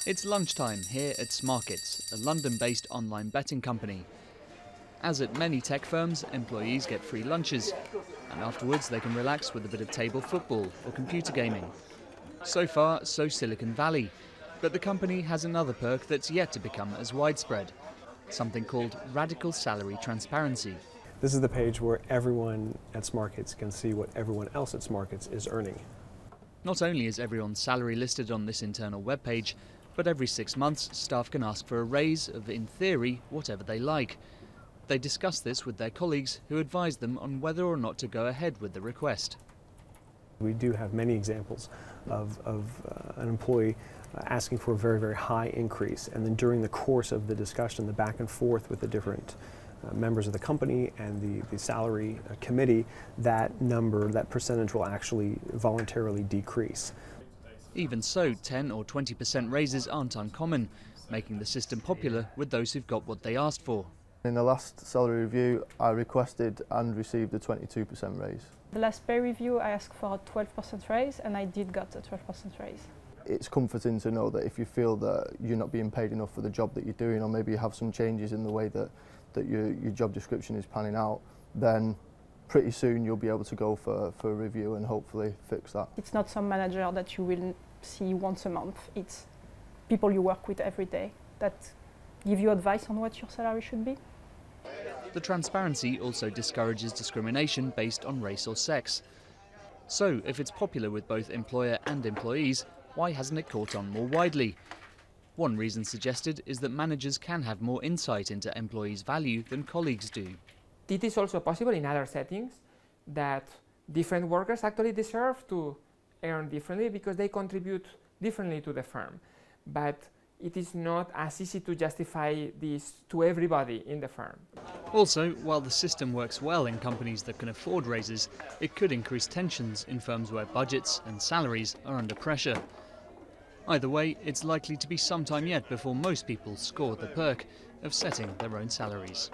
It's lunchtime here at Smarkets, a London-based online betting company. As at many tech firms, employees get free lunches, and afterwards they can relax with a bit of table football or computer gaming. So far, so Silicon Valley. But the company has another perk that's yet to become as widespread, something called radical salary transparency. This is the page where everyone at Smarkets can see what everyone else at Smarkets is earning. Not only is everyone's salary listed on this internal webpage, but every 6 months staff can ask for a raise of, in theory, whatever they like. They discuss this with their colleagues, who advise them on whether or not to go ahead with the request. We do have many examples of an employee asking for a very, very high increase, and then during the course of the discussion, the back and forth with the different members of the company and the salary committee, that number, that percentage will actually voluntarily decrease. Even so, 10 or 20% raises aren't uncommon, making the system popular with those who've got what they asked for. In the last salary review, I requested and received a 22% raise. The last pay review, I asked for a 12% raise, and I did get a 12% raise. It's comforting to know that if you feel that you're not being paid enough for the job that you're doing, or maybe you have some changes in the way that your job description is panning out, then pretty soon you'll be able to go for a review and hopefully fix that. It's not some manager that you will see once a month. It's people you work with every day that give you advice on what your salary should be. The transparency also discourages discrimination based on race or sex. So, if it's popular with both employer and employees, why hasn't it caught on more widely? One reason suggested is that managers can have more insight into employees' value than colleagues do. It is also possible in other settings that different workers actually deserve to earn differently because they contribute differently to the firm. But it is not as easy to justify this to everybody in the firm. Also, while the system works well in companies that can afford raises, it could increase tensions in firms where budgets and salaries are under pressure. Either way, it's likely to be some time yet before most people score the perk of setting their own salaries.